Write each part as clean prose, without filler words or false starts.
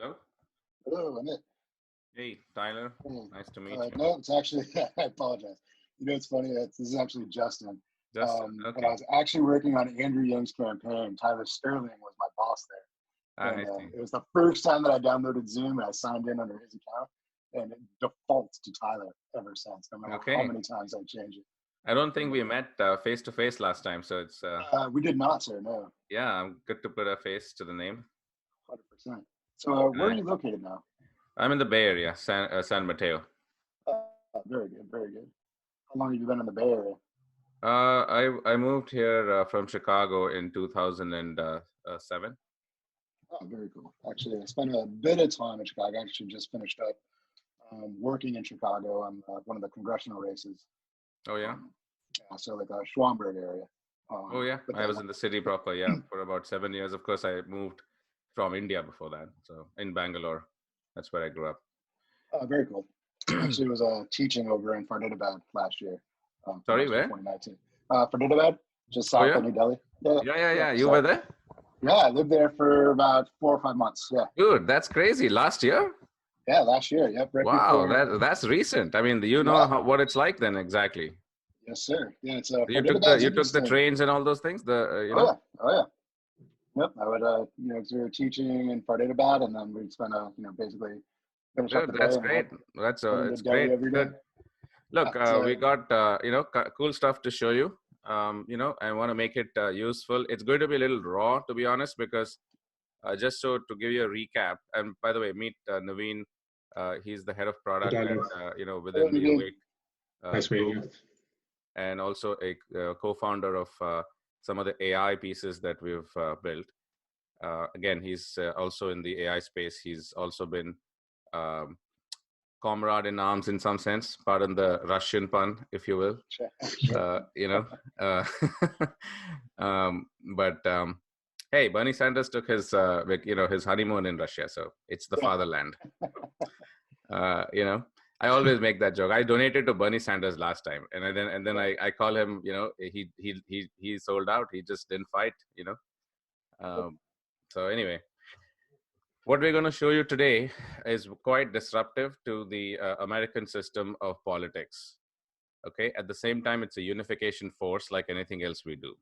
Hello. Hello, Amit. Hey, Tyler. Hey, Nice to meet you. no, it's actually, I apologize. It's funny. This is actually Justin. Justin. When I Okay. was actually working on Andrew Young's campaign, Tyler Sterling was my boss there. I And see. it was the first time that I downloaded Zoom and I signed in under his account. And it defaults to Tyler ever since, no matter how Okay. many times I change it. I don't think And, we met face to face last time, so it's we did not, sir. No, yeah, I'm good to put a face to the name. 100%. So, where are Uh, you located now? I'm in the Bay Area, San Mateo. Very good, very good. How long have you been in the Bay Area? I moved here from Chicago in 2007. Oh, very cool. Actually, I spent a bit of time in Chicago. I actually just finished up working in Chicago on one of the congressional races. Oh yeah. Um, yeah, so like Schwamberg area. Oh yeah. But I then, was in the city proper. Yeah, for about 7 years. Of course, I moved from India before that, so in Bangalore. That's where I grew up. very cool. Actually, was teaching over in Fardidabad last year for Sorry, most of where? 2019. Fardidabad, just Oh south of yeah. New Delhi. Yeah, Yeah, yeah, yeah. yeah. You were So there? yeah, I lived there for about 4 or 5 months. Yeah, Dude, that's crazy. Last year? yeah, last year. Yep, right Wow, before. that's recent. I mean, you know Yeah, what it's like then exactly. yes, sir. Yeah, it's You Fardidabad's took the interesting. trains and all those things. Oh yeah, oh yeah. Yep, I would, 'cause we were teaching in Fardidabad, and then we'd spend, basically finish up Dude, the day that's and great. head into It's Delhi great. every day. Good. Look, It's, we got cool stuff to show you. I want to make it useful. It's going to be a little raw, to be honest, because just so to give you a recap. And by the way, meet Naveen. He's the head of Hey, product Tyler. and Hello, within the Naveen. Awake Nice meeting group, you. and also a co-founder of some of the AI pieces that we've built. Again, he's also in the AI space. He's also been um, comrade in arms in some sense, pardon the Russian pun, if you will. Sure. Uh, you know, uh, um, but hey, Bernie Sanders took his honeymoon in Russia, so it's the Yeah. fatherland. I always make that joke. I donated to Bernie Sanders last time, and then I call him. He sold out. He just didn't fight. So anyway, what we're going to show you today is quite disruptive to the American system of politics. Okay, at the same time, it's a unification force like anything else we do.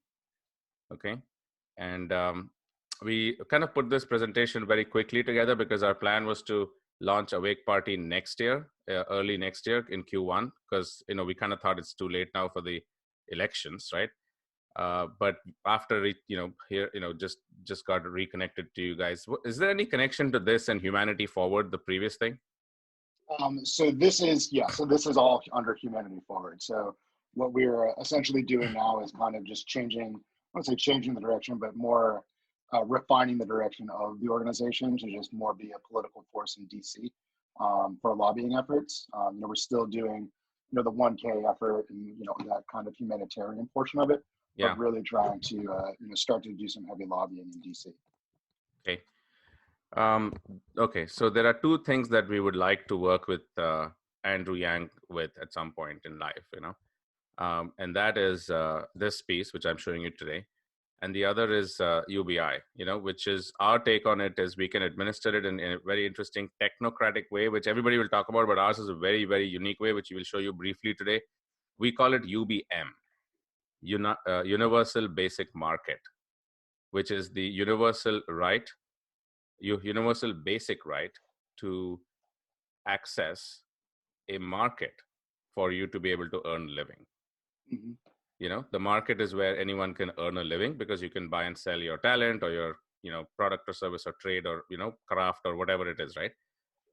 Okay, and we kind of put this presentation very quickly together because our plan was to launch Awake Party next year, early next year in Q1, because we kind of thought it's too late now for the elections, right? But after just got reconnected to you guys. Is there any connection to this and Humanity Forward, the previous thing? So this is all under Humanity Forward. So what we're essentially doing now is kind of just changing, I won't say changing the direction, but more refining the direction of the organization to just more be a political force in DC for lobbying efforts. We're still doing, the 1K effort and, that kind of humanitarian portion of it, Yeah. but really trying to, start to do some heavy lobbying in DC. Okay. Okay, so there are two things that we would like to work with Andrew Yang with at some point in life, and that is this piece, which I'm showing you today, and the other is UBI, which is our take on it is we can administer it in a very interesting technocratic way, which everybody will talk about, but ours is a very, very unique way, which we will show you briefly today. We call it UBM, Universal Basic Market, which is the universal basic right to access a market for you to be able to earn a living. Mm-hmm. The market is where anyone can earn a living because you can buy and sell your talent or your product or service or trade or craft or whatever it is, right?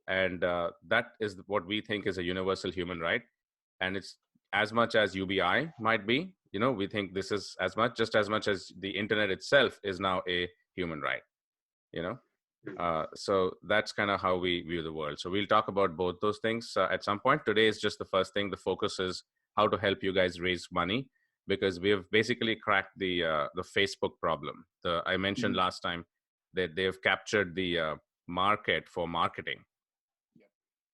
And that is what we think is a universal human right. And it's as much as UBI might be, we think this is just as much as the internet itself is now a human right. So that's kind of how we view the world. So we'll talk about both those things at some point. Today is just the first thing. The focus is how to help you guys raise money because we have basically cracked the Facebook problem. I mentioned last time that they've captured the market for marketing.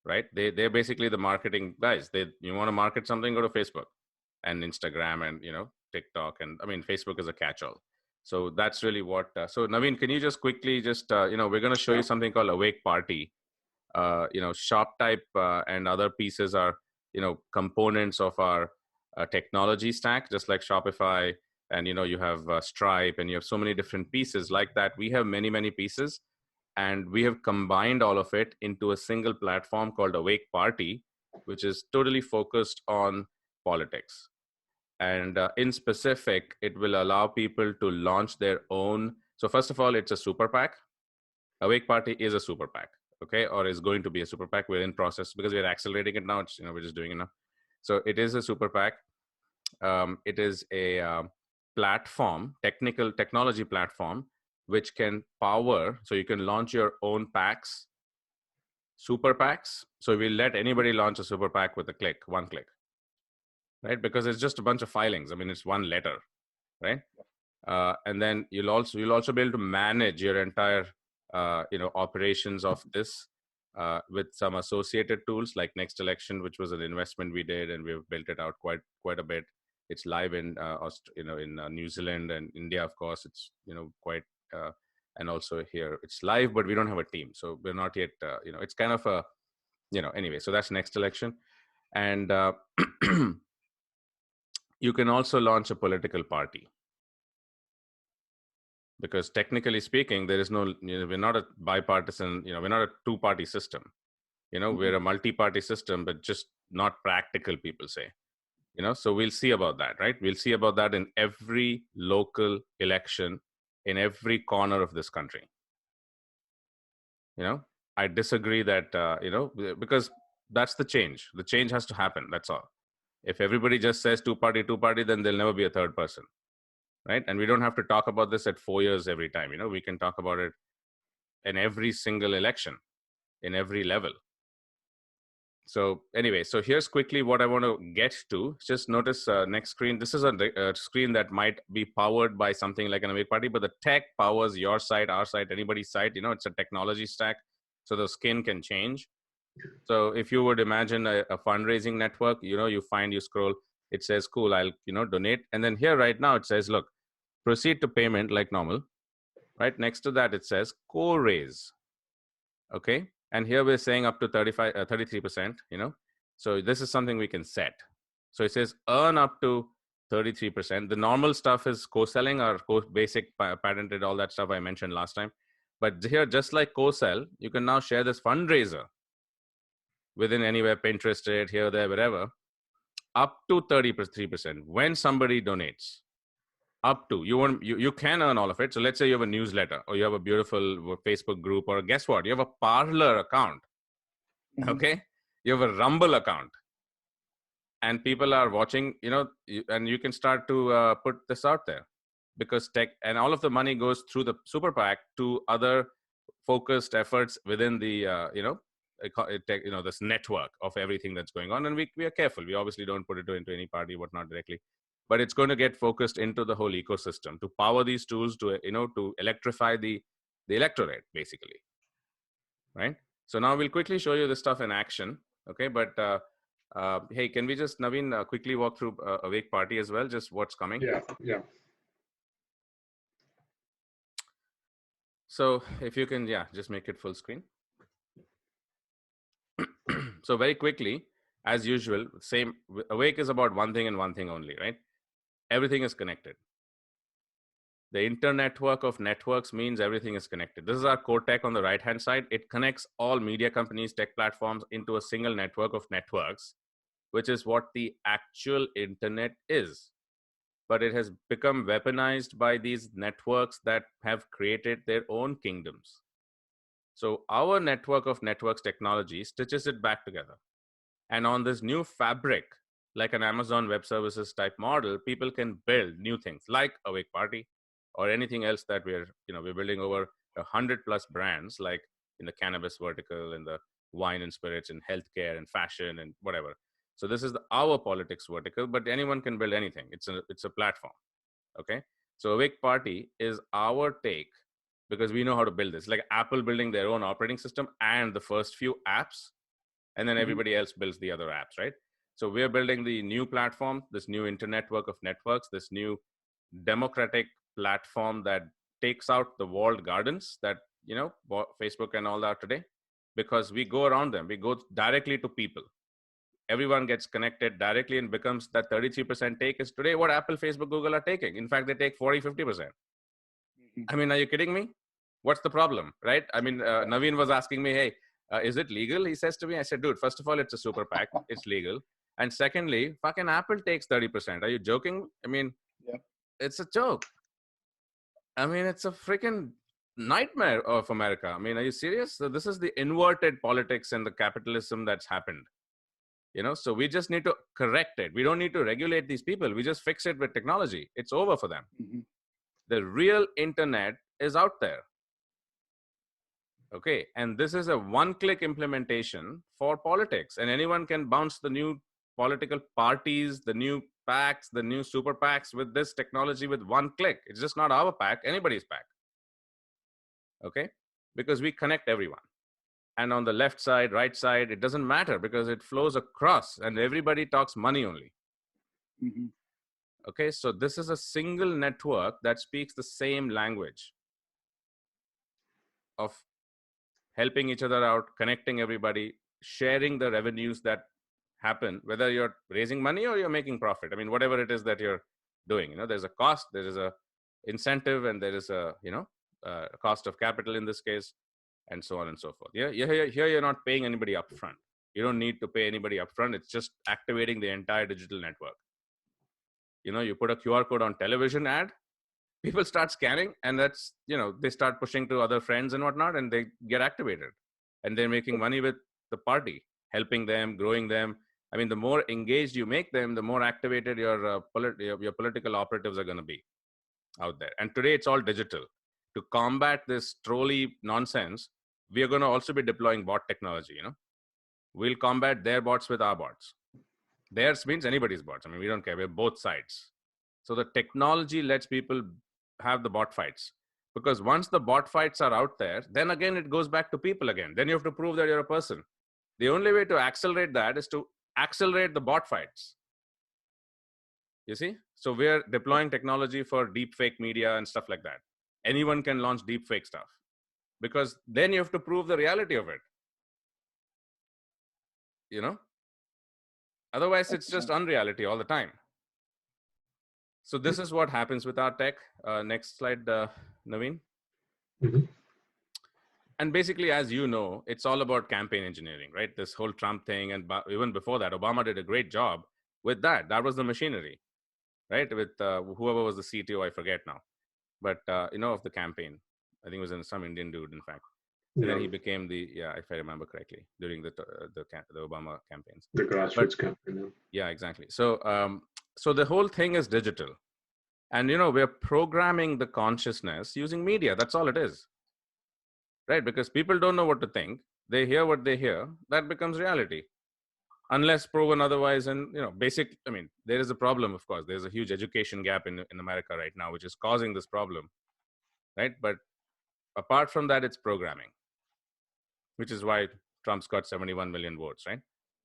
Right? They're basically the marketing guys. You want to market something, go to Facebook and Instagram and TikTok, and I mean Facebook is a catch-all. So that's really what. So Naveen, can you just quickly just we're going to show you something called Awake Party. Shop type and other pieces are components of our technology stack, just like Shopify, and you have Stripe, and you have so many different pieces like that. We have many pieces, and we have combined all of it into a single platform called Awake Party, which is totally focused on politics. And in specific, it will allow people to launch their own. So first of all, it's a super PAC. Awake Party is a super PAC, okay, or is going to be a super PAC. We're in process because we're accelerating it now. It's, we're just doing it now. So it is a super PAC. It is a technology platform, which can power, so you can launch your own PACs, super PACs. So we'll let anybody launch a super PAC with one click, right? Because it's just a bunch of filings. I mean, it's one letter, right? And then you'll also be able to manage your entire operations of this with some associated tools like Next Election, which was an investment we did, and we've built it out quite a bit. It's live in New Zealand and India, of course. It's quite and also here it's live, but we don't have a team, so we're not yet. It's kind of a anyway. So that's Next Election, and you can also launch a political party. Because technically speaking, there is no, we're not a bipartisan, we're not a two-party system. We're a multi-party system, but just not practical, people say. So we'll see about that, right? We'll see about that in every local election in every corner of this country. I disagree that, because that's the change. The change has to happen, that's all. If everybody just says two-party, then there'll never be a third person. Right? And we don't have to talk about this at 4 years every time. We can talk about it in every single election, in every level. So anyway, so here's quickly what I want to get to. Just notice next screen. This is a screen that might be powered by something like an Awake Party, but the tech powers your site, our site, anybody's site. It's a technology stack, so the skin can change. So if you would imagine a fundraising network, you scroll, it says, cool, I'll, donate. And then here right now it says, look, proceed to payment like normal. Right next to that, it says co-raise. Okay. And here we're saying up to 33%, So this is something we can set. So it says earn up to 33%. The normal stuff is co-selling or basic patented, all that stuff I mentioned last time. But here, just like co-sell, you can now share this fundraiser within anywhere, Pinterest, here, there, wherever, up to 33% when somebody donates. Up to you can earn all of it. So let's say you have a newsletter or you have a beautiful Facebook group, or guess what? You have a Parler account. Okay. You have a Rumble account and people are watching, and you can start to put this out there, because tech and all of the money goes through the super PAC to other focused efforts within the, this network of everything that's going on. And we are careful. We obviously don't put it into any party, whatnot directly. But it's going to get focused into the whole ecosystem to power these tools to, to electrify the electorate, basically. Right. So now we'll quickly show you this stuff in action. Okay. But hey, can we just, Naveen, quickly walk through Awake Party as well? Just what's coming? Yeah. So if you can, just make it full screen. So very quickly, as usual, same, Awake is about one thing and one thing only, right? Everything is connected. The internetwork of networks means everything is connected. This is our core tech on the right-hand side. It connects all media companies, tech platforms into a single network of networks, which is what the actual internet is. But it has become weaponized by these networks that have created their own kingdoms. So our network of networks technology stitches it back together. And on this new fabric, like an Amazon Web Services type model, people can build new things like Awake Party or anything else that we're building over 100+ brands, like in the cannabis vertical, in the wine and spirits, and healthcare and fashion and whatever. So this is our politics vertical, but anyone can build anything. It's a platform. Okay. So Awake Party is our take, because we know how to build this. Like Apple building their own operating system and the first few apps, and then everybody else builds the other apps, right? So we're building the new platform, this new internetwork of networks, this new democratic platform that takes out the walled gardens that, Facebook and all that today, because we go around them. We go directly to people. Everyone gets connected directly and becomes that 33% take is today what Apple, Facebook, Google are taking. In fact, they take 40-50%. I mean, are you kidding me? What's the problem, right? I mean, Naveen was asking me, hey, is it legal? He says to me, I said, dude, first of all, it's a super PAC. It's legal. And secondly, fucking Apple takes 30%. Are you joking? I mean, It's a joke. I mean, it's a freaking nightmare of America. I mean, are you serious? So this is the inverted politics and the capitalism that's happened. So we just need to correct it. We don't need to regulate these people. We just fix it with technology. It's over for them. The real internet is out there. Okay. And this is a one-click implementation for politics. And anyone can bounce the new political parties, the new PACs, the new super PACs with this technology with one click. It's just not our PAC, anybody's PAC. Okay. Because we connect everyone. And on the left side, right side, it doesn't matter because it flows across and everybody talks money only. Okay, so this is a single network that speaks the same language of helping each other out, connecting everybody, sharing the revenues that happen, whether you're raising money or you're making profit. I mean, whatever it is that you're doing, there's a cost, there is a incentive, and there is a, a cost of capital in this case, and so on and so forth. Here you're not paying anybody upfront. You don't need to pay anybody upfront. It's just activating the entire digital network. You put a QR code on television ad, people start scanning, and that's, they start pushing to other friends and whatnot, and they get activated. And they're making money with the party, helping them, growing them. I mean, the more engaged you make them, the more activated your political operatives are going to be out there. And today it's all digital. To combat this trolley nonsense, we are going to also be deploying bot technology. We'll combat their bots with our bots. Theirs means anybody's bots. I mean, we don't care. We're both sides. So the technology lets people have the bot fights, because once the bot fights are out there, then again, it goes back to people again. Then you have to prove that you're a person. The only way to accelerate that is to accelerate the bot fights. You see? So we're deploying technology for deep fake media and stuff like that. Anyone can launch deep fake stuff, because then you have to prove the reality of it. Otherwise, it's just unreality all the time. So this is what happens with our tech. Next slide, Naveen. And basically, as you know, it's all about campaign engineering, right? This whole Trump thing, and even before that, Obama did a great job with that. That was the machinery, right? With whoever was the CTO, I forget now. But, of the campaign. I think it was some Indian dude, in fact. And then he became if I remember correctly, during the Obama campaigns. The grassroots campaign. Yeah, exactly. So the whole thing is digital. And, we're programming the consciousness using media. That's all it is. Right? Because people don't know what to think. They hear what they hear. That becomes reality. Unless proven otherwise. And, there is a problem, of course. There's a huge education gap in America right now, which is causing this problem. Right? But apart from that, it's programming, which is why Trump's got 71 million votes, right?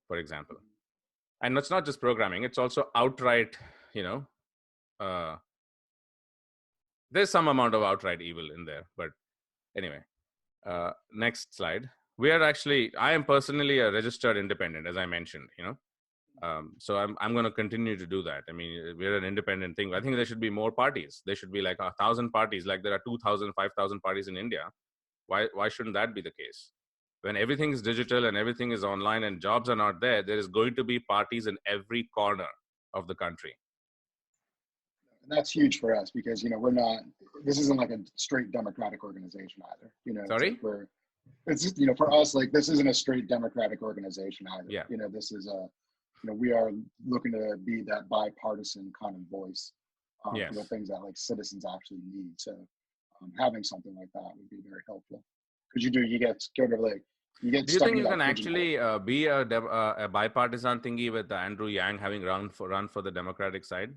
For example. And it's not just programming. It's also outright, there's some amount of outright evil in there. But anyway, next slide. I am personally a registered independent, as I mentioned, so I'm going to continue to do that. I mean, we're an independent thing. I think there should be more parties. There should be like 1,000 parties, like there are 2,000, 5,000 parties in India. Why shouldn't that be the case? When everything is digital and everything is online and jobs are not there, there is going to be parties in every corner of the country. And that's huge for us because, this isn't like a straight Democratic organization either. Sorry? It's just, for us, like, this isn't a straight Democratic organization either. Yeah. This is we are looking to be that bipartisan kind of voice for the things that like citizens actually need. So having something like that would be very helpful. Because do you get Do you think you can actually be a bipartisan thingy with Andrew Yang having run for the Democratic side?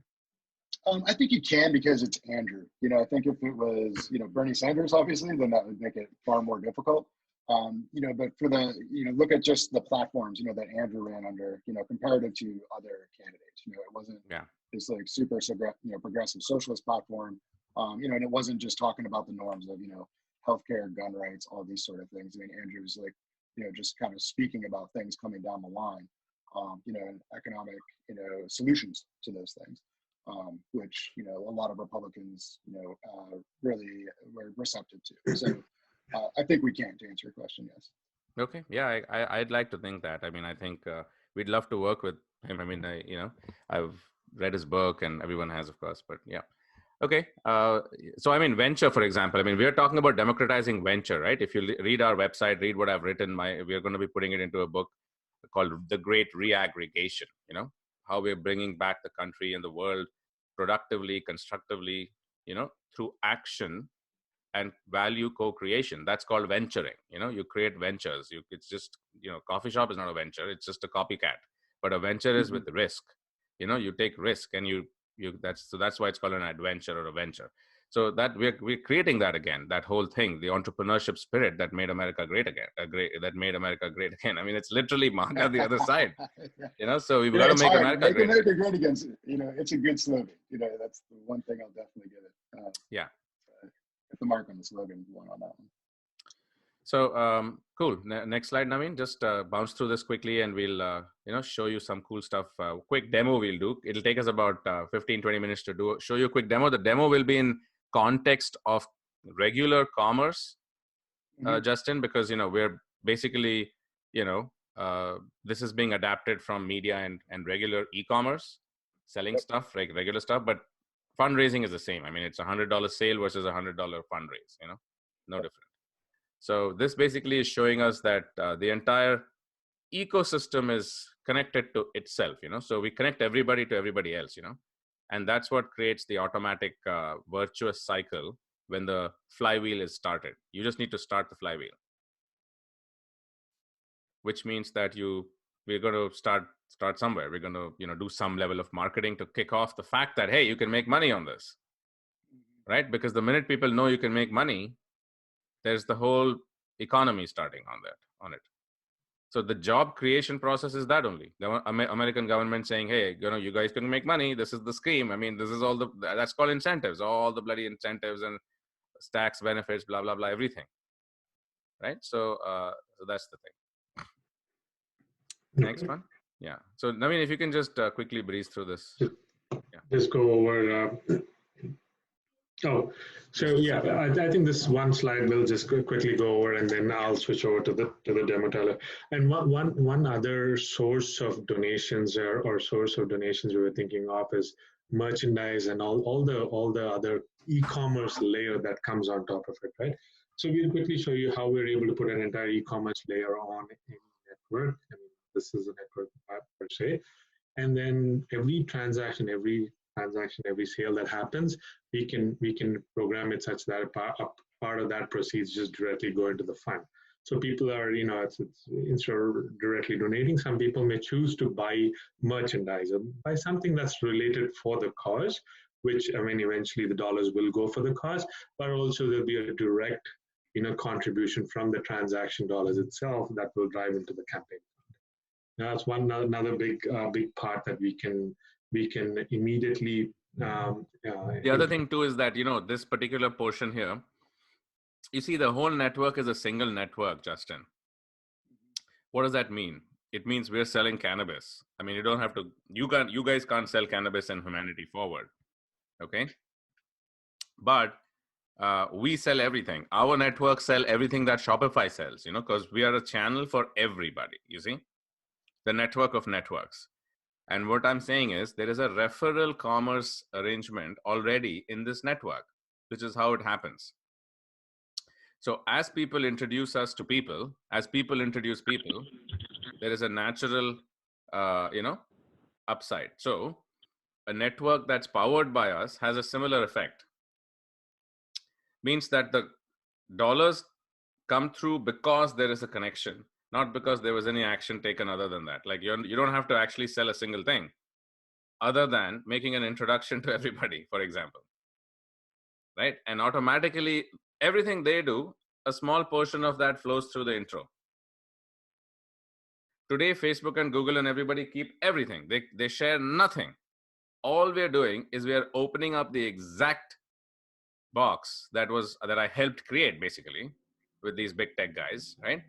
I think you can because it's Andrew. I think if it was, Bernie Sanders, obviously, then that would make it far more difficult. But for the, look at just the platforms, that Andrew ran under, comparative to other candidates. It wasn't this like super, progressive socialist platform. And it wasn't just talking about the norms of, healthcare, gun rights, all these sort of things. I mean, Andrew's like, just kind of speaking about things coming down the line, and economic, solutions to those things, which, a lot of Republicans, really were receptive to. So I think we can, to answer your question, yes. Okay. Yeah, I'd like to think that. I mean, I think we'd love to work with him. I mean, I've read his book, and everyone has, of course. But yeah. Okay. So I mean, venture, for example. I mean, we are talking about democratizing venture, right? If you read our website, read what I've written, we are going to be putting it into a book called The Great Reaggregation. How we're bringing back the country and the world productively, constructively, through action and value co-creation. That's called venturing. You create ventures. It's just, coffee shop is not a venture. It's just a copycat. But a venture is with risk. You take risk, and that's why it's called an adventure or a venture. So that we're creating that again, that whole thing, the entrepreneurship spirit that made America great again, that made America great again. I mean, it's literally MAGA the other side. So we've got to make America great. America great again. It's a good slogan. That's the one thing I'll definitely give it. Yeah. Get the mark on the slogan one on that one. So cool. Next slide, Naveen. Just bounce through this quickly, and we'll show you some cool stuff. Quick demo we'll do. It'll take us about 15-20 minutes to show you a quick demo. The demo will be in context of regular commerce, Justin, because we're basically this is being adapted from media and regular e-commerce, selling stuff, like regular stuff, but fundraising is the same. I mean, it's $100 sale versus $100 fundraise. No different. So this basically is showing us that the entire ecosystem is connected to itself, so we connect everybody to everybody else, and that's what creates the automatic virtuous cycle when the flywheel is started. You just need to start the flywheel, which means that we're going to start somewhere. We're going to, do some level of marketing to kick off the fact that, hey, you can make money on this, right? Because the minute people know you can make money, there's the whole economy starting on it. So the job creation process is that only. The American government saying, hey, you guys can make money. This is the scheme. I mean, this is that's called incentives, all the bloody incentives and tax benefits, blah, blah, blah, everything. Right? So that's the thing. Next one. Yeah. So, Naveen, if you can just quickly breeze through this. Just go over. I think this one slide will just quickly go over, and then I'll switch over to the demo, Tyler. And one other source of donations or source of donations we were thinking of is merchandise and all the other e-commerce layer that comes on top of it, right? So we'll quickly show you how we're able to put an entire e-commerce layer on a network. I mean, this is a network per se, and then every sale that happens, we can program it such that a part of that proceeds just directly go into the fund. So people are, it's instead of directly donating, some people may choose to buy merchandise or buy something that's related for the cause, which, I mean, eventually the dollars will go for the cause, but also there'll be a direct, contribution from the transaction dollars itself that will drive into the campaign. Now, that's another big part that we can immediately. The other thing too is that, this particular portion here, you see the whole network is a single network, Justin. What does that mean? It means we're selling cannabis. I mean, you guys can't sell cannabis in Humanity Forward. Okay. But we sell everything. Our network sell everything that Shopify sells, because we are a channel for everybody, you see, the network of networks. And what I'm saying is there is a referral commerce arrangement already in this network, which is how it happens. So as people introduce us to people, as people introduce people, there is a natural, upside. So a network that's powered by us has a similar effect. Means that the dollars come through because there is a connection, not because there was any action taken other than that. Like you don't have to actually sell a single thing other than making an introduction to everybody, for example, right? And automatically everything they do, a small portion of that flows through the intro. Today, Facebook and Google and everybody keep everything. They share nothing. All we're doing is we are opening up the exact box that I helped create basically with these big tech guys, right?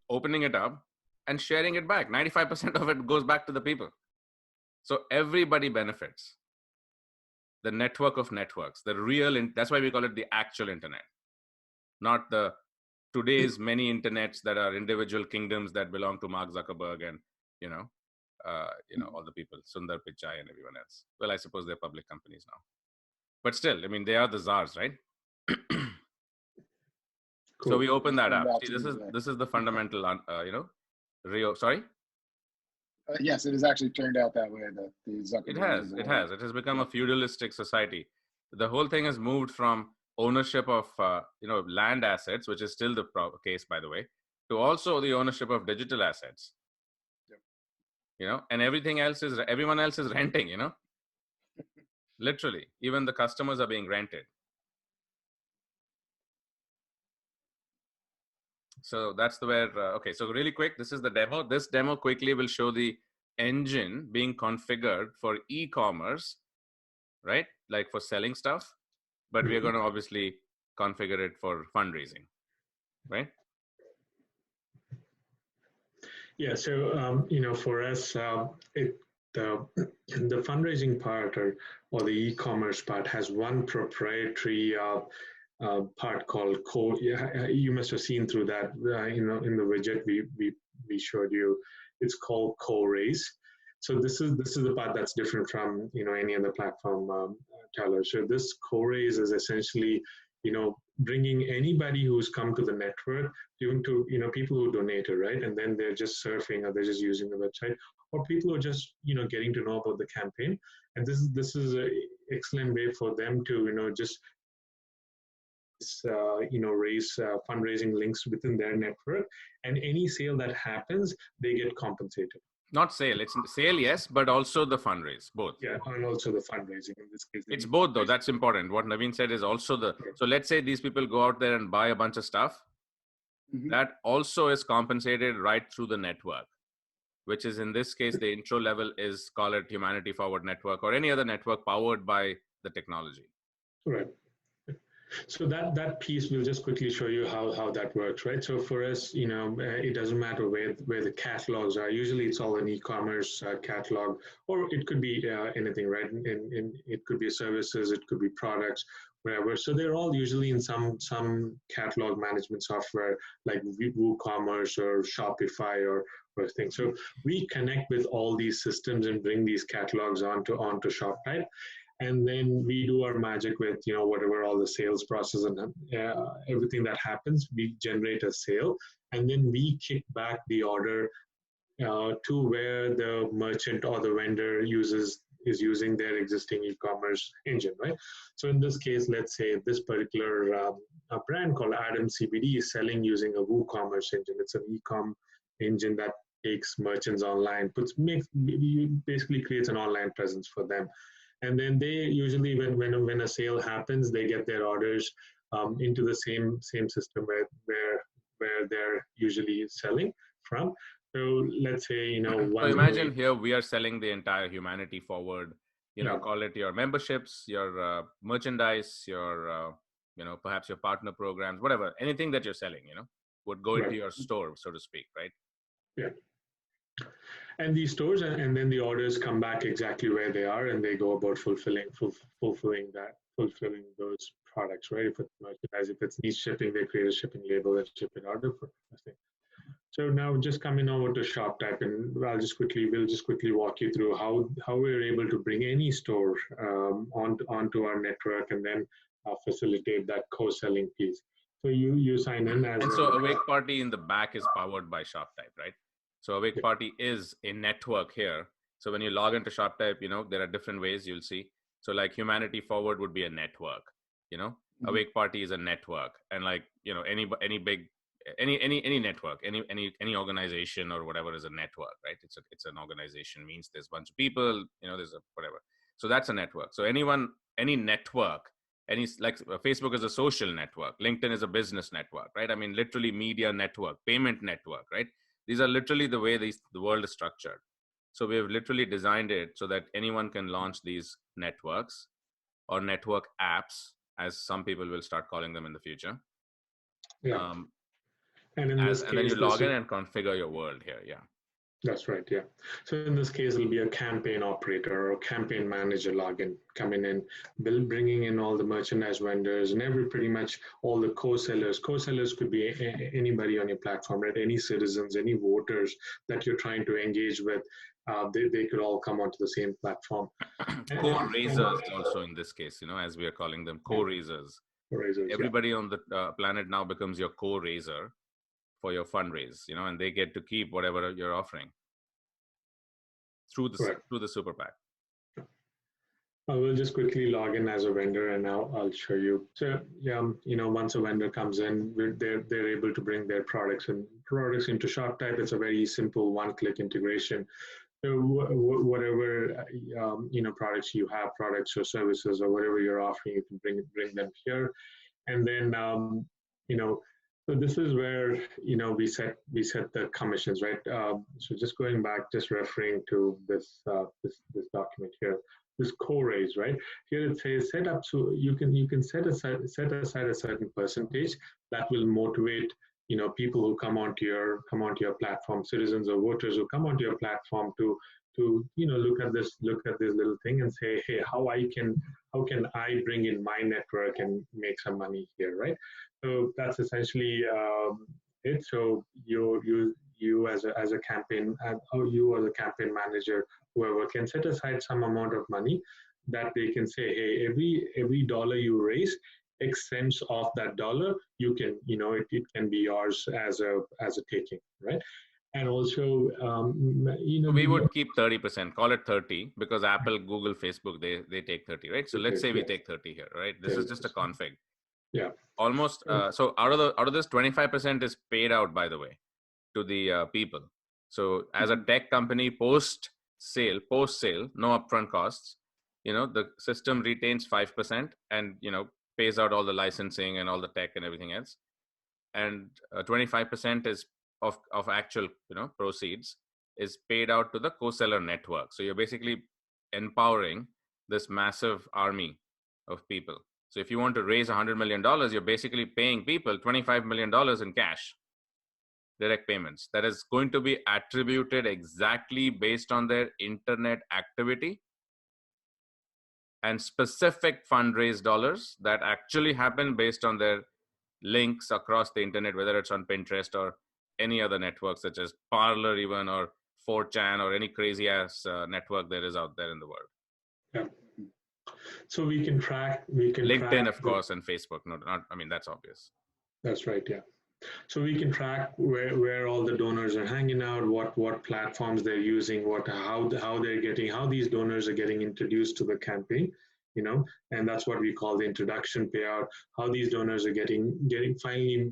Opening it up and sharing it back. 95% of it goes back to the people. So everybody benefits. The network of networks, the real, that's why we call it the actual internet, not the today's many internets that are individual kingdoms that belong to Mark Zuckerberg and, all the people, Sundar Pichai and everyone else. Well, I suppose they're public companies now. But still, I mean, they are the czars, right? Cool. So we open that up. See, this is the fundamental, Sorry? Yes, it has actually turned out that way. That the Zuckerberg It has become a feudalistic society. The whole thing has moved from ownership of land assets, which is still the case, by the way, to also the ownership of digital assets. Yep. And everyone else is renting. Literally, even the customers are being rented. So that's where, okay, so really quick, this is the demo. This demo quickly will show the engine being configured for e-commerce, right? Like for selling stuff, but we're going to obviously configure it for fundraising, right? Yeah, so, for us, the fundraising part or the e-commerce part has one proprietary part called Core. You must have seen through that, in the widget we showed you. It's called Co-Raise. So this is the part that's different from any other platform, Tyler. So this Co-Raise is essentially bringing anybody who's come to the network, even to people who donated, right, and then they're just surfing or they're just using the website, or people who are just getting to know about the campaign. And this is an excellent way for them to just raise fundraising links within their network, and any sale that happens, they get compensated. Not sale, it's sale, yes, but also the fundraise, both. Yeah, and also the fundraising in this case. It's both though, that's important. What Naveen said is also so let's say these people go out there and buy a bunch of stuff, that also is compensated right through the network, which is in this case, the intro level is, call it Humanity Forward Network or any other network powered by the technology. Right. So that piece, we'll just quickly show you how that works, right? So for us, it doesn't matter where the catalogs are. Usually it's all an e-commerce catalog, or it could be anything, right? And it could be services, it could be products, wherever. So they're all usually in some catalog management software like WooCommerce or Shopify or things. So we connect with all these systems and bring these catalogs onto ShopType. And then we do our magic with, whatever all the sales process and everything that happens, we generate a sale, and then we kick back the order to where the merchant or the vendor is using their existing e-commerce engine, right? So in this case, let's say this particular a brand called Adam CBD is selling using a WooCommerce engine. It's an e-com engine that takes merchants online, basically creates an online presence for them. And then they usually, when a sale happens, they get their orders into the same system where they're usually selling from. So let's say, so imagine here we are selling the entire Humanity Forward, call it your memberships, your merchandise, your, perhaps your partner programs, whatever, anything that you're selling, would go into your store, so to speak, right? Yeah. And these stores, and then the orders come back exactly where they are, and they go about fulfilling those products, right? If it's merchandise, if it's niche shipping, they create a shipping label and ship it order for thing. So now just coming over to ShopType, and we'll just quickly walk you through how we're able to bring any store onto our network and then facilitate that co-selling piece. So you sign in as so Awake Party in the back is powered by ShopType, right? So Awake Party is a network here. So when you log into ShopType, there are different ways you'll see. So like Humanity Forward would be a network, Awake Party is a network, and like, any network, any organization or whatever is a network, right? It's an organization, means there's a bunch of people, there's a whatever. So that's a network. So any network, like Facebook is a social network, LinkedIn is a business network, right? I mean, literally media network, payment network, right? These are literally the way the world is structured. So we have literally designed it so that anyone can launch these networks or network apps, as some people will start calling them in the future. Yeah. And in this and then you case, log in and configure your world here. Yeah. That's right. Yeah. So in this case, it'll be a campaign operator or campaign manager login coming in, bringing in all the merchandise vendors and pretty much all the co-sellers. Co-sellers could be anybody on your platform, right? Any citizens, any voters that you're trying to engage with, they could all come onto the same platform. Co-raisers also in this case, as we are calling them, co-raisers. Everybody on the planet now becomes your co-raiser for your fundraise, and they get to keep whatever you're offering through the super PAC. I will just quickly log in as a vendor, and now I'll show you. So, once a vendor comes in, they're able to bring their products into ShopType. It's a very simple one-click integration. So whatever products you have, products or services or whatever you're offering, you can bring them here, and then so this is where we set the commissions, right? So just going back, just referring to this document here, this co-raise, right? Here it says set up, so you can set aside a certain percentage that will motivate people who come onto your platform, citizens or voters who come onto your platform to look at this little thing and say, hey, how can I bring in my network and make some money here, right? So that's essentially it. So you as a campaign, or you as a campaign manager, whoever, can set aside some amount of money that they can say, hey, every dollar you raise, X cents of that dollar, you can, it can be yours as a taking, right? And also, we would keep 30%, call it 30, because Apple, Google, Facebook, they take 30, right? So let's say we take 30 here, right? This is just a config. Yeah. Almost. So out of this, 25% is paid out, by the way, to the people. So as a tech company, post sale, no upfront costs, the system retains 5% and, pays out all the licensing and all the tech and everything else. And 25% is of actual, proceeds is paid out to the co-seller network. So you're basically empowering this massive army of people. So if you want to raise $100 million, you're basically paying people $25 million in cash, direct payments, that is going to be attributed exactly based on their internet activity and specific fundraise dollars that actually happen based on their links across the internet, whether it's on Pinterest or any other network such as Parler even, or 4chan, or any crazy ass network there is out there in the world. Yeah. So we can track LinkedIn, of course, and Facebook. That's obvious. That's right. Yeah. So we can track where all the donors are hanging out, what platforms they're using, how these donors are getting introduced to the campaign, and that's what we call the introduction payout. How these donors are getting finally,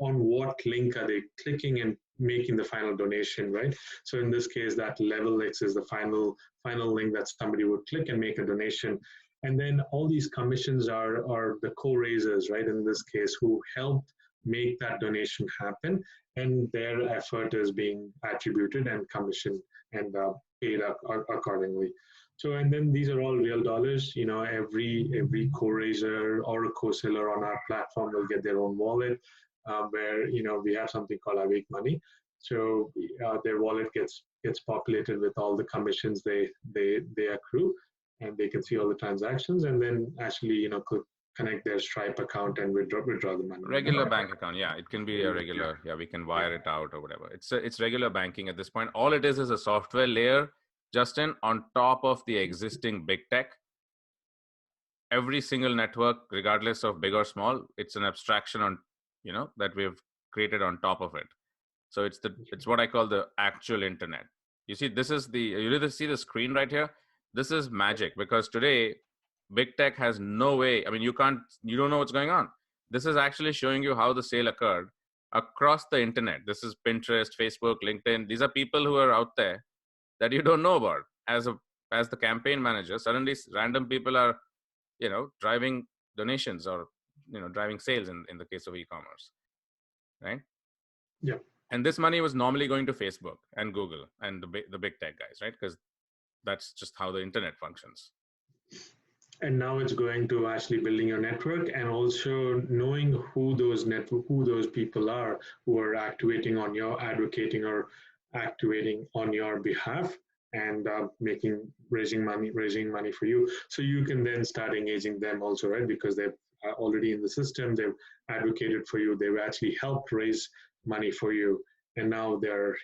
on what link are they clicking and making the final donation, right? So in this case, that level X is the final link that somebody would click and make a donation. And then all these commissions are the co-raisers, right? In this case, who helped make that donation happen, and their effort is being attributed and commissioned and paid accordingly. So, and then these are all real dollars. Every co-raiser or a co-seller on our platform will get their own wallet, where we have something called Awake Money. So their wallet gets populated with all the commissions they accrue, and they can see all the transactions, and then actually connect their Stripe account and withdraw the money. Regular bank account, yeah. It can be a regular, we can wire it out or whatever. It's regular banking at this point. All it is a software layer, Justin, on top of the existing big tech. Every single network, regardless of big or small, it's an abstraction on, that we've created on top of it. So it's what I call the actual internet. You see, you see the screen right here. This is magic, because today, big tech has no way. You don't know what's going on. This is actually showing you how the sale occurred across the internet. This is Pinterest, Facebook, LinkedIn. These are people who are out there that you don't know about. As the campaign manager, suddenly random people are, driving donations or, driving sales in the case of e-commerce, right? Yeah. And this money was normally going to Facebook and Google and the big tech guys, right? Because that's just how the internet functions. And now it's going to actually building your network and also knowing who those people are who are activating on your advocating or activating on your behalf and raising money for you. So you can then start engaging them also, right? Because they're already in the system, they've advocated for you, they've actually helped raise money for you, and now they're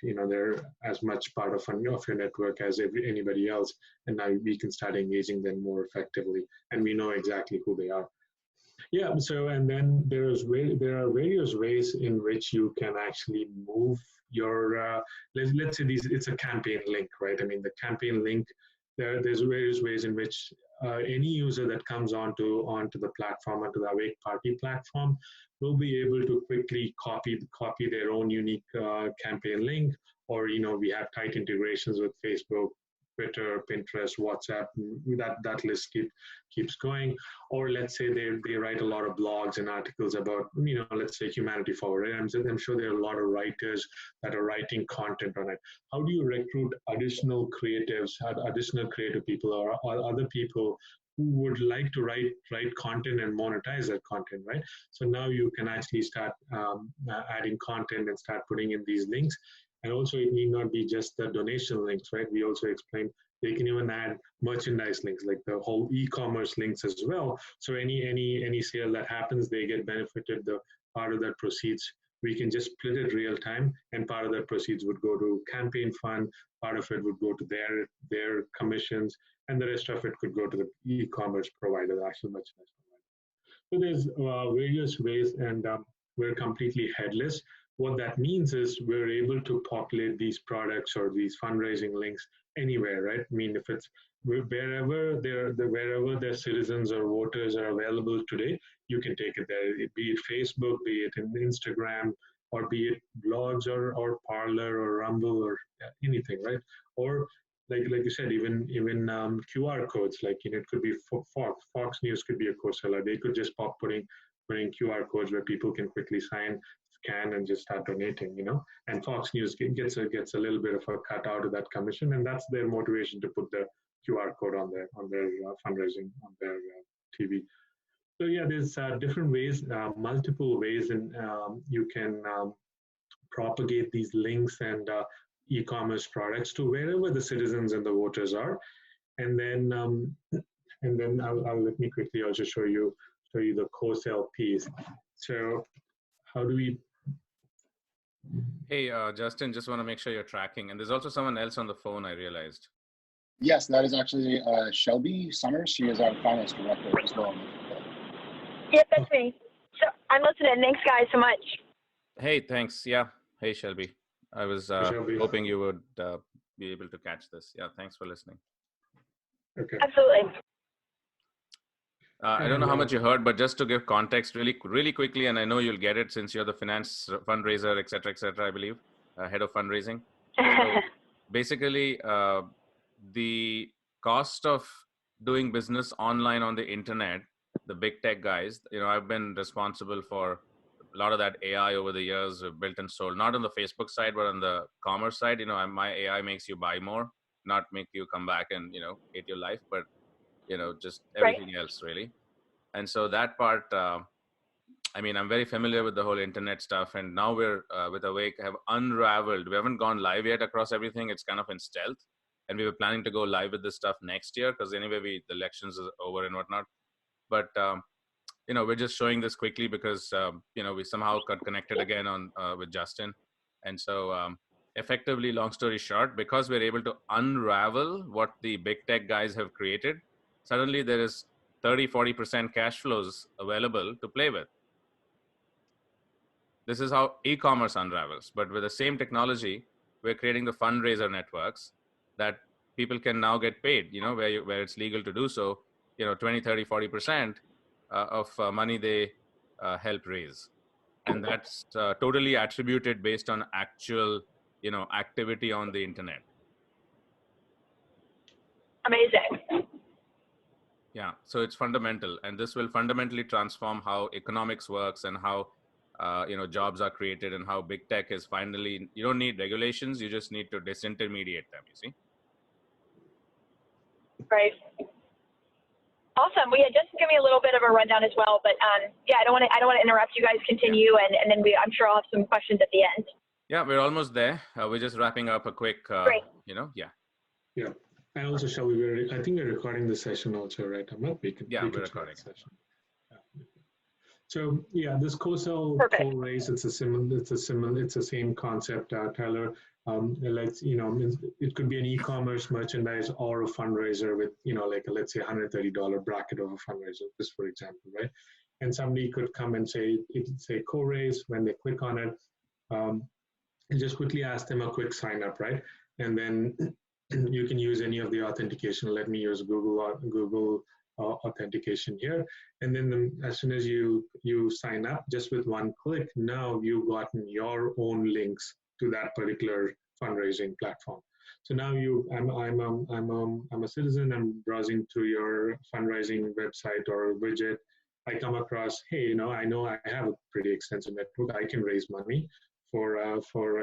as much part of your network as anybody else, and now we can start engaging them more effectively, and we know exactly who they are. Yeah, so and then there are various ways in which you can actually move your let's say it's a campaign link, right? I mean, the campaign link, there's various ways in which any user that comes onto the platform, onto the Awake Party platform, will be able to quickly copy their own unique campaign link, or we have tight integrations with Facebook, Twitter, Pinterest, WhatsApp. That list keeps going. Or let's say they write a lot of blogs and articles about, let's say Humanity Forward. Right? I'm sure there are a lot of writers that are writing content on it. How do you recruit additional creatives, additional creative people, or other people who would like to write content and monetize that content, right? So now you can actually start adding content and start putting in these links. And also, it need not be just the donation links, right? We also explained they can even add merchandise links, like the whole e-commerce links as well. So any sale that happens, they get benefited. The part of that proceeds, we can just split it real time, and part of that proceeds would go to campaign fund, part of it would go to their commissions, and the rest of it could go to the e-commerce provider, the actual merchandise provider. So there's various ways, and we're completely headless. What that means is we're able to populate these products or these fundraising links anywhere, right? I mean, if it's wherever their citizens or voters are available today, you can take it there. Be it Facebook, be it in Instagram, or be it blogs or Parler or Rumble or anything, right? Or like you said, even QR codes. Like it could be Fox News could be a co-seller. They could just putting QR codes where people can quickly scan and just start donating, and Fox News gets a little bit of a cut out of that commission, and that's their motivation to put the QR code on their fundraising on their TV. So yeah, there's different ways, multiple ways, and you can propagate these links and e-commerce products to wherever the citizens and the voters are, and then I'll let me quickly also show you the co-sell piece. So how do we? Hey, Justin, just want to make sure you're tracking. And there's also someone else on the phone, I realized. Yes, that is actually Shelby Summers. She is our finance director as well. Yep, that's me. So I'm listening. Thanks, guys, so much. Hey, thanks. Yeah. Hey, Shelby. I was hoping you would be able to catch this. Yeah, thanks for listening. Okay. Absolutely. I don't know how much you heard, but just to give context really quickly, and I know you'll get it since you're the finance fundraiser, et cetera, I believe, head of fundraising. So basically, the cost of doing business online on the internet, the big tech guys, I've been responsible for a lot of that AI over the years, built and sold, not on the Facebook side, but on the commerce side. My AI makes you buy more, not make you come back and, hate your life, but just everything else really. And so that part, I'm very familiar with the whole internet stuff, and now we're with Awake have unraveled. We haven't gone live yet across everything. It's kind of in stealth, and we were planning to go live with this stuff next year because anyway, the elections is over and whatnot. But we're just showing this quickly because we somehow got connected again with Justin, and so effectively, long story short, because we're able to unravel what the big tech guys have created, suddenly there is 30-40% cash flows available to play with. This is how e-commerce unravels. But with the same technology, we're creating the fundraiser networks that people can now get paid, where it's legal to do so, 20, 30, 40% of money they help raise. And that's totally attributed based on actual, activity on the internet. Amazing. Yeah, so it's fundamental, and this will fundamentally transform how economics works and how jobs are created, and how big tech is finally. You don't need regulations; you just need to disintermediate them. You see? Right. Awesome. Well, yeah, just give me a little bit of a rundown as well. But yeah, I don't want to interrupt you guys. Continue, and then I'm sure I'll have some questions at the end. Yeah, we're almost there. We're just wrapping up a quick, Great. yeah. Yeah. And also, shall we? I think we're recording the session also, right? I'm not. We can. Yeah, we we're can recording. session. Yeah. So yeah, this co-sell Perfect. co-raise, it's the same concept, Tyler. Let's, it could be an e-commerce merchandise or a fundraiser with, like a, let's say $130 bracket of a fundraiser, just for example, right? And somebody could come and say co-raise. When they click on it, just quickly ask them a quick sign up, right? And then you can use any of the authentication. Let me use Google authentication here. And then as soon as you sign up, just with one click, now you've gotten your own links to that particular fundraising platform. So now I'm a citizen. I'm browsing through your fundraising website or widget. I come across, hey, I know I have a pretty extensive network. I can raise money for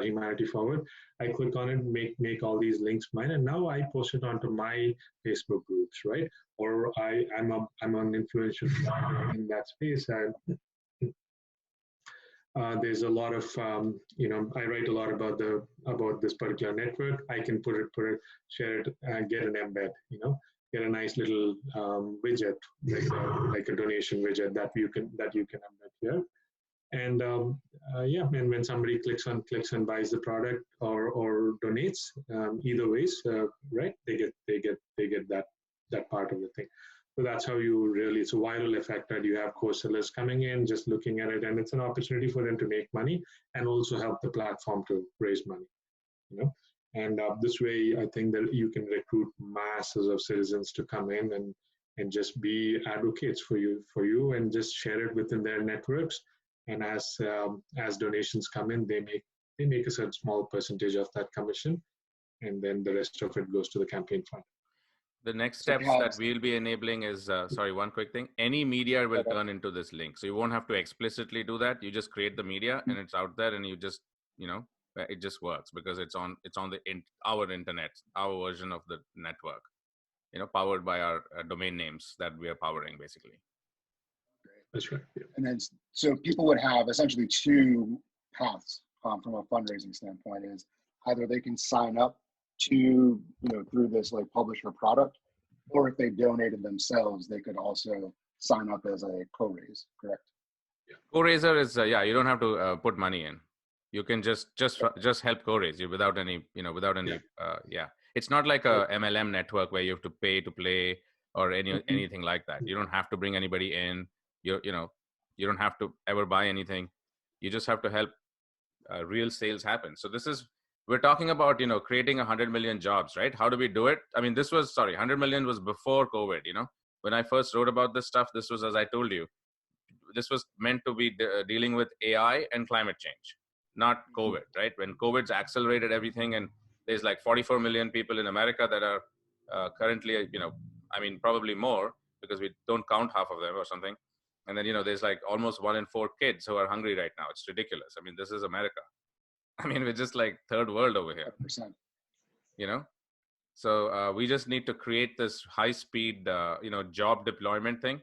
Humanity Forward. I click on it, make all these links mine, and now I post it onto my Facebook groups, right? Or I'm an influential in that space. And there's a lot of I write a lot about this particular network. I can put it, share it, get an embed, get a nice little widget like a donation widget that you can embed here. And and when somebody clicks and buys the product or donates, either ways, right? They get that part of the thing. So that's how it's a viral effect that you have co-sellers coming in, just looking at it, and it's an opportunity for them to make money and also help the platform to raise money, And this way, I think that you can recruit masses of citizens to come in and just be advocates for you and just share it within their networks. And as donations come in, they make a certain small percentage of that commission, and then the rest of it goes to the campaign fund. The next steps that we'll be enabling is, sorry, one quick thing. Any media will turn into this link. So you won't have to explicitly do that. You just create the media and it's out there, and you just, it just works because it's on our internet, our version of the network, powered by our domain names that we are powering basically. That's right. Yeah. And then, so people would have essentially two paths from a fundraising standpoint. Is either they can sign up to, through this like publisher product, or if they donated themselves, they could also sign up as a co-raise, correct? Yeah. Co-raiser is, you don't have to put money in. You can just help co-raise you without any, It's not like a MLM network where you have to pay to play or anything like that. You don't have to bring anybody in. You don't have to ever buy anything. You just have to help real sales happen. So we're talking about, creating 100 million jobs, right? How do we do it? I mean, 100 million was before COVID, when I first wrote about this stuff, this was, as I told you, this was meant to be dealing with AI and climate change, not COVID, right? When COVID's accelerated everything, and there's like 44 million people in America that are currently, probably more because we don't count half of them or something. And then, there's like almost 1 in 4 kids who are hungry right now. It's ridiculous. I mean, this is America. I mean, we're just like third world over here, 100%. So we just need to create this high speed, job deployment thing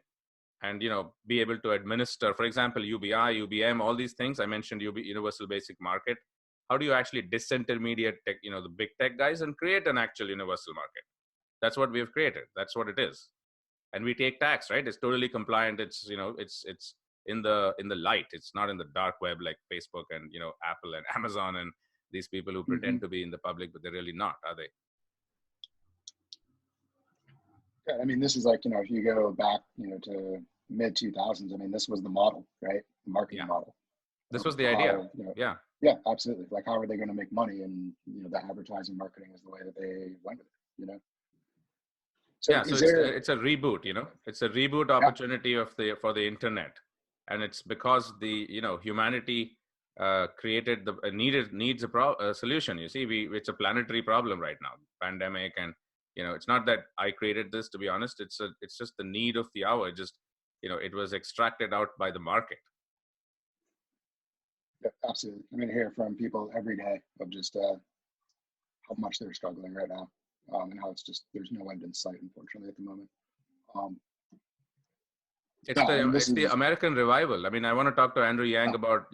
and, be able to administer, for example, UBI, UBM, all these things. I mentioned Universal Basic Market. How do you actually disintermediate tech, the big tech guys and create an actual universal market? That's what we've created. That's what it is. And we take tax, right? It's totally compliant. It's, it's in the light. It's not in the dark web like Facebook and, Apple and Amazon and these people who pretend to be in the public, but they're really not, are they? Yeah, I mean, this is like, if you go back, to mid 2000s, I mean, this was the model, right? The marketing model. This was the idea. Yeah, absolutely. Like, how are they going to make money? And, the advertising marketing is the way that they went with it, So yeah, so it's a reboot, it's a reboot opportunity for the internet. And it's because the, humanity created needs a solution. You see, it's a planetary problem right now, pandemic. And, it's not that I created this, to be honest. It's just the need of the hour. Just, it was extracted out by the market. Yeah, absolutely. I'm going to hear from people every day of just how much they're struggling right now, and how it's just, there's no end in sight, unfortunately, at the moment. And It's this the is American revival. I mean, I want to talk to Andrew Yang uh, about,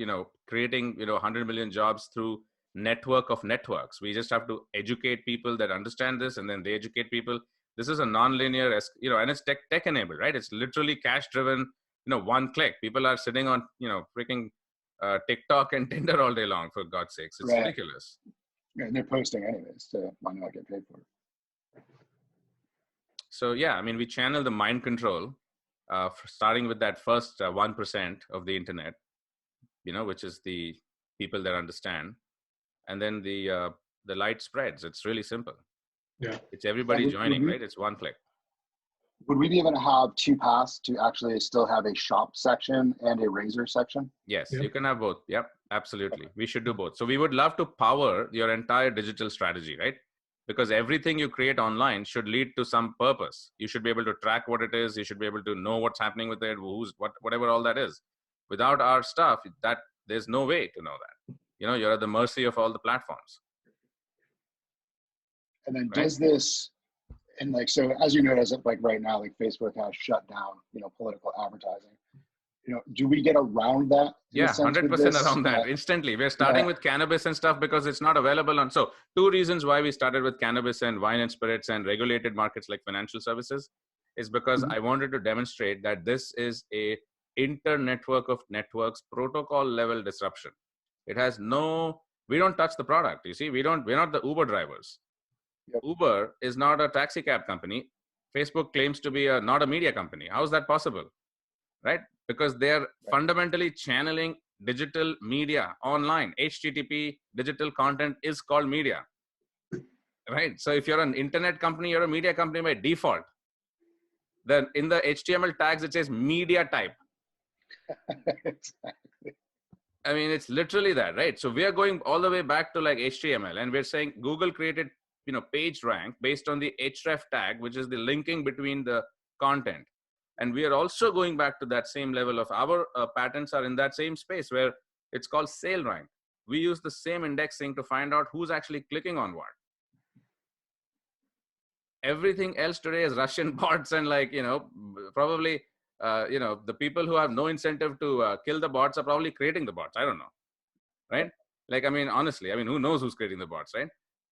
creating, 100 million jobs through network of networks. We just have to educate people that understand this, and then they educate people. This is a non-linear, and it's tech enabled, right? It's literally cash driven, one click. People are sitting on, freaking TikTok and Tinder all day long, for God's sakes. It's right. ridiculous. And they're posting anyways, so why not get paid for it? So yeah, I mean, we channel the mind control, starting with that first 1% of the internet, which is the people that understand, and then the light spreads. It's really simple. Yeah. It's everybody would joining, we, right? It's one click. Would we be able to have two paths to actually still have a shop section and a razor section? Yes, Yep. you can have both. Yep, absolutely. We should do both. So we would love to power your entire digital strategy, right? Because everything you create online should lead to some purpose. You should be able to track what it is. You should be able to know what's happening with it, whatever all that is. Without our stuff, that there's no way to know that. You're at the mercy of all the platforms. And then Right. does this, and like, so as you notice, like right now, like Facebook has shut down, political advertising. Do we get around that? in a Yeah, sense with 100% this? around that instantly. We're starting with cannabis and stuff because it's not available on. So, two reasons why we started with cannabis and wine and spirits and regulated markets like financial services is because Mhm. I wanted to demonstrate that this is a inter-network of networks protocol level disruption. It has we don't touch the product. You see, we're not the Uber drivers. Yep. Uber is not a taxi cab company. Facebook claims to be not a media company. How is that possible? Right? Because they're fundamentally channeling digital media online. HTTP digital content is called media, right? So if you're an internet company, you're a media company by default. Then in the HTML tags, it says media type. I mean, it's literally that, right? So we are going all the way back to like HTML, and we're saying Google created, page rank based on the href tag, which is the linking between the content. And we are also going back to that same level of our patents are in that same space where it's called sale rank. We use the same indexing to find out who's actually clicking on what. Everything else today is Russian bots and probably, the people who have no incentive to kill the bots are probably creating the bots. I don't know, right? Like, I mean, honestly, who knows who's creating the bots, right?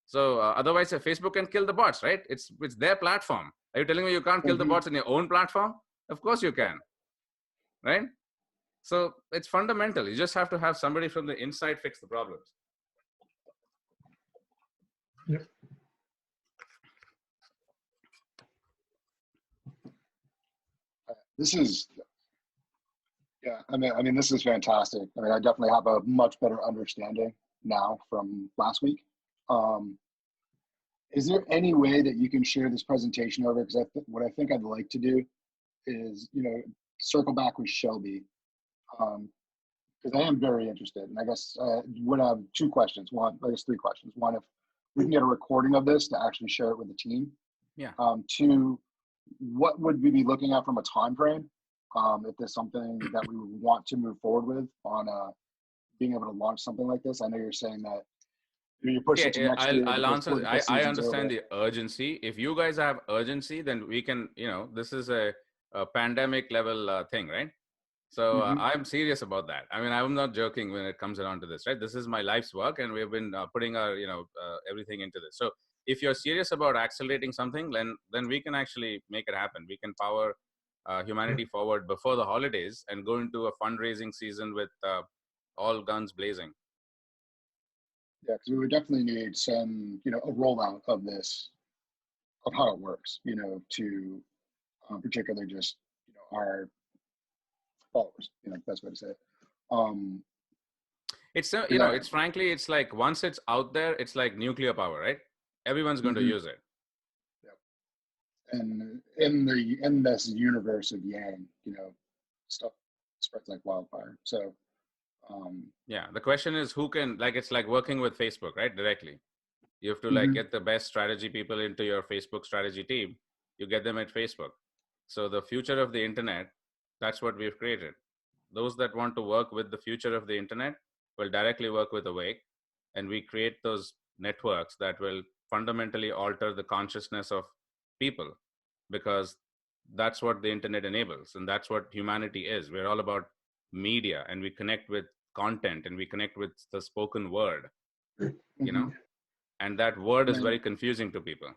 So otherwise, Facebook can kill the bots, right? It's their platform. Are you telling me you can't kill the bots in your own platform? Of course you can, right? So it's fundamental. You just have to have somebody from the inside fix the problems. Yep. This is, yeah, I mean, this is fantastic. I mean, I definitely have a much better understanding now from last week. Is there any way that you can share this presentation over? Because what I think I'd like to do is, circle back with Shelby, because I am very interested. And I guess would have two questions. One, I guess three questions. One, if we can get a recording of this to actually share it with the team. Yeah. Two, what would we be looking at from a time frame? If there's something that we would want to move forward with on being able to launch something like this. I know you're saying that you push it to next year. I'll answer. Political I season's understand over. the urgency. If you guys have urgency, then we can, this is a pandemic level thing, right? So I'm serious about that. I mean, I'm not joking when it comes around to this, right? This is my life's work, and we've been putting our, everything into this. So if you're serious about accelerating something, then we can actually make it happen. We can power humanity forward before the holidays and go into a fundraising season with all guns blazing. Yeah, because we would definitely need some, a rollout of this, of how it works, to particularly just, our followers, best way to say it. It's it's frankly, it's like once it's out there, it's like nuclear power, right? Everyone's going to use it. Yep. And in this universe of Yang, stuff spreads like wildfire. So yeah, the question is who can, like, it's like working with Facebook, right? Directly. You have to like get the best strategy people into your Facebook strategy team. You get them at Facebook. So the future of the internet, that's what we've created. Those that want to work with the future of the internet will directly work with Awake, and we create those networks that will fundamentally alter the consciousness of people, because that's what the internet enables, and that's what humanity is. We're all about media, and we connect with content, and we connect with the spoken word, you know, and that word is very confusing to people.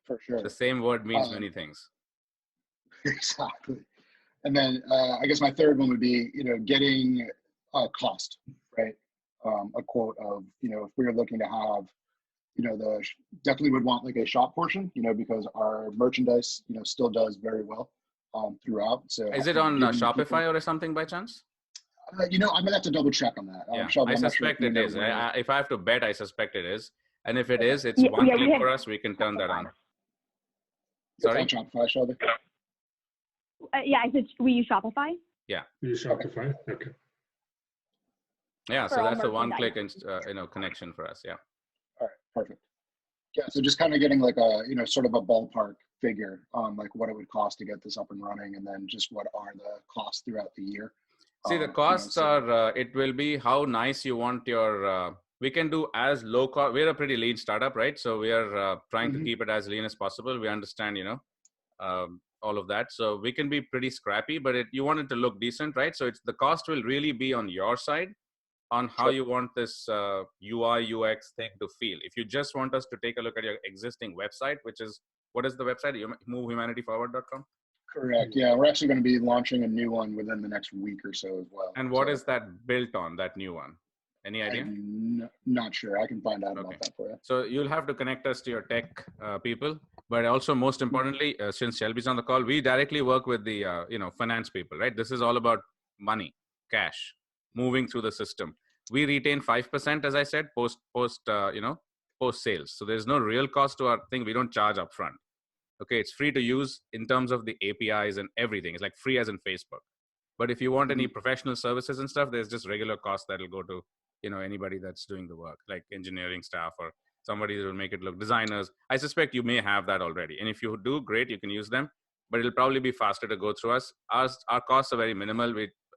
For sure. The same word means many things. Exactly. And then I guess my third one would be, getting cost, right? A quote of, if we were looking to have, definitely would want like a shop portion, because our merchandise, still does very well throughout. So is it on Shopify or something by chance? I'm gonna have to double check on that. Yeah, Shelby, I suspect it is. If I have to bet, I suspect it is. And if it is, it's one click for us. We can turn that on. Sorry? It's on Shopify, Shelby? Yeah, I said we use Shopify. Yeah. You use Shopify? Okay. Yeah, so that's a one-click connection for us. Yeah. All right, perfect. Yeah, so just kind of getting like a sort of a ballpark figure on like what it would cost to get this up and running, and then just what are the costs throughout the year. See, the costs are, it will be how nice you want your, we can do as low cost. We're a pretty lean startup, right? So we are trying to keep it as lean as possible. We understand, all of that. So we can be pretty scrappy, but you want it to look decent, right? So the cost will really be on your side on how you want this UI, UX thing to feel. If you just want us to take a look at your existing website, which is, what is the website? MoveHumanityForward.com? Correct. Yeah, we're actually going to be launching a new one within the next week or so as well. And what is that built on, that new one? Any idea? I'm not sure. I can find out about that for you. So you'll have to connect us to your tech people, but also most importantly, since Shelby's on the call, we directly work with the finance people, right? This is all about money, cash, moving through the system. We retain 5%, as I said, post sales. So there's no real cost to our thing. We don't charge upfront. Okay, it's free to use in terms of the APIs and everything. It's like free as in Facebook. But if you want any professional services and stuff, there's just regular costs that will go to anybody that's doing the work, like engineering staff or somebody that will make it look, designers. I suspect you may have that already. And if you do, great, you can use them. But it'll probably be faster to go through us. Our costs are very minimal.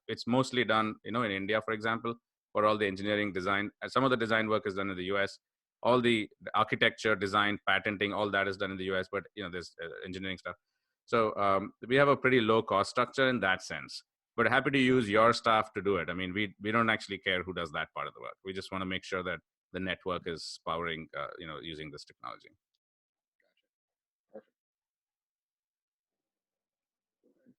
It's mostly done, in India, for example, for all the engineering design. And some of the design work is done in the US. All the architecture, design, patenting, all that is done in the US, but there's engineering stuff. So we have a pretty low cost structure in that sense, but happy to use your staff to do it. I mean, we don't actually care who does that part of the work. We just want to make sure that the network is powering, using this technology. Perfect.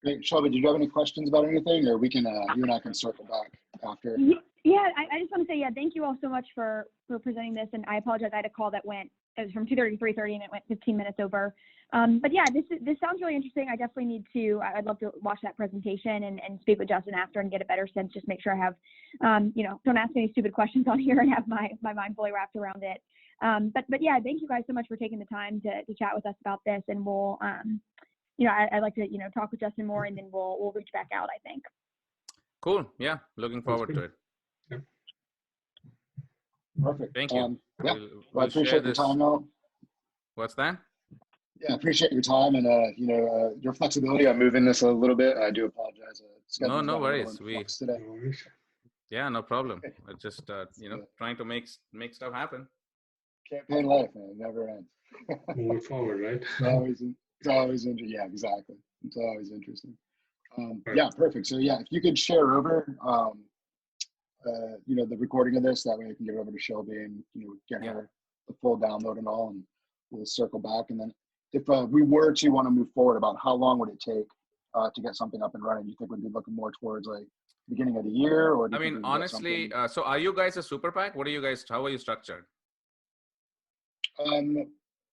Great. Shelby, did you have any questions about anything, or we can, you and I can circle back after? Yeah, I just want to say, thank you all so much for presenting this. And I apologize, I had a call that it was from 2:30 to 3:30 and it went 15 minutes over. But yeah, this sounds really interesting. I definitely I'd love to watch that presentation and speak with Justin after and get a better sense, just make sure I have, don't ask any stupid questions on here and have my mind fully wrapped around it. But yeah, thank you guys so much for taking the time to chat with us about this. And we'll, I'd like to, talk with Justin more, and then we'll reach back out, I think. Cool. Yeah. Looking forward to it. Yep. Perfect. Thank you. Yeah. Well, I appreciate your time, Noel. What's that? Yeah, I appreciate your time and your flexibility on moving this a little bit. I do apologize. No worries. Today. Yeah, no problem. It's just trying to make stuff happen. Campaign life, man, it never ends. Moving forward, right? It's always interesting. Yeah, exactly. It's always interesting. Yeah, perfect. So yeah, if you could share over, the recording of this, that way I can get it over to Shelby and get her the full download and all, and we'll circle back. And then if we were to want to move forward, about how long would it take to get something up and running? Do you think we'd be looking more towards like beginning of the year, or? I mean, honestly, so are you guys a super PAC? How are you structured?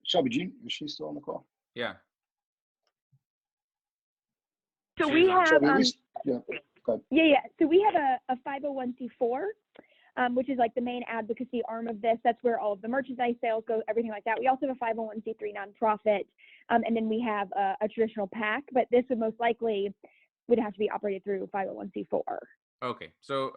Shelby, is she still on the call? Yeah. So we have, So we have a 501c4, which is like the main advocacy arm of this. That's where all of the merchandise sales go, everything like that. We also have a 501c3 nonprofit, and then we have a traditional PAC, but this would most likely would have to be operated through 501c4. Okay. So,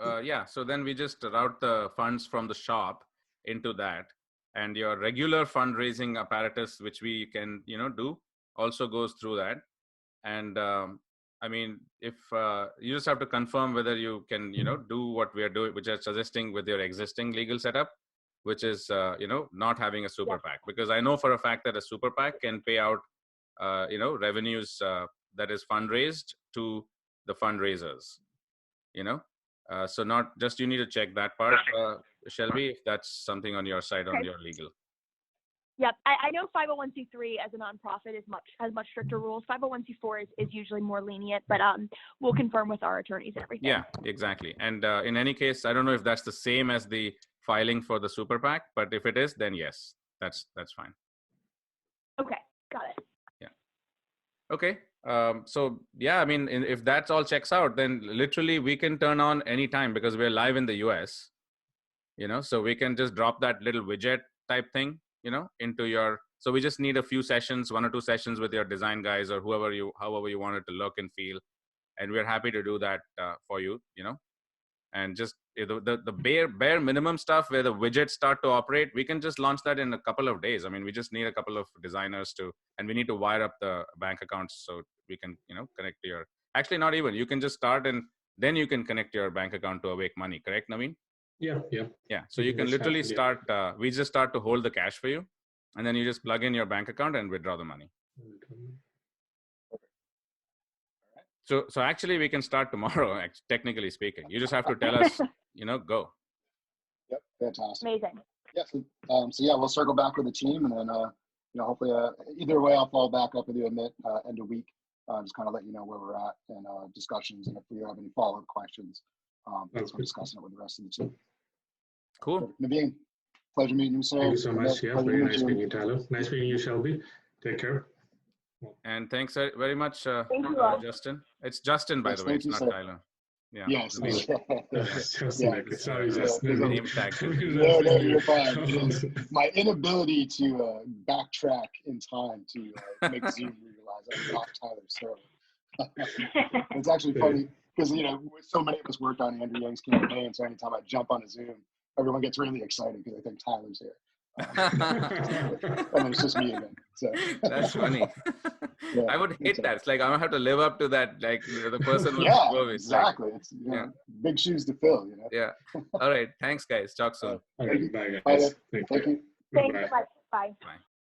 so then we just route the funds from the shop into that, and your regular fundraising apparatus, which we can, do, also goes through that. And I mean, if you just have to confirm whether you can, do what we are doing, which is suggesting with your existing legal setup, which is, not having a super PAC, because I know for a fact that a super PAC can pay out revenues that is fundraised to the fundraisers. So not just, you need to check that part, Shelby, if that's something on your side, on your legal. Yep, I know 501c3 as a nonprofit has much stricter rules. 501c4 is usually more lenient, but we'll confirm with our attorneys and everything. Yeah, exactly. And in any case, I don't know if that's the same as the filing for the super PAC, but if it is, then yes, that's fine. Okay, got it. Yeah. Okay. So yeah, I mean, if that's all checks out, then literally we can turn on anytime because we're live in the US. So we can just drop that little widget type thing, into your, so we just need a few sessions, 1 or 2 sessions with your design guys or however you want it to look and feel. And we're happy to do that for you, and just the bare minimum stuff where the widgets start to operate, we can just launch that in a couple of days. I mean, we just need a couple of designers and we need to wire up the bank accounts so we can, connect to actually not even, you can just start and then you can connect your bank account to Awake Money, correct, Naveen? Yeah. So you can literally start, we just start to hold the cash for you, and then you just plug in your bank account and withdraw the money. So actually we can start tomorrow, technically speaking. You just have to tell us, go. Yep, fantastic. Amazing. Yeah, so yeah, we'll circle back with the team, and then hopefully either way I'll follow back up with you end of week, just kind of let you know where we're at and discussions, and if we have any follow-up questions, we're discussing it with the rest of the team. Cool. Naveen, pleasure meeting you, sir. Thank you so much. Yeah, very nice meeting you, Tyler. Nice meeting you, Shelby. Take care. And thanks very much, Justin. It's Justin, by the way. It's not Tyler. Yeah. Yes. Sorry, Justin. No, you're fine. My inability to backtrack in time to make Zoom realize I'm not Tyler Sterling. It's actually funny because so many of us worked on Andrew Yang's campaign, so anytime I jump on a Zoom, everyone gets really excited because they think Tyler's here. And then it's just me again. So that's funny. Yeah, I would hate that. It's like I'm gonna have to live up to that. Like the person. Exactly. It's big shoes to fill. Yeah. All right. Thanks, guys. Talk soon. All right. Bye, guys. Thank you. Thanks so much. Bye. Bye.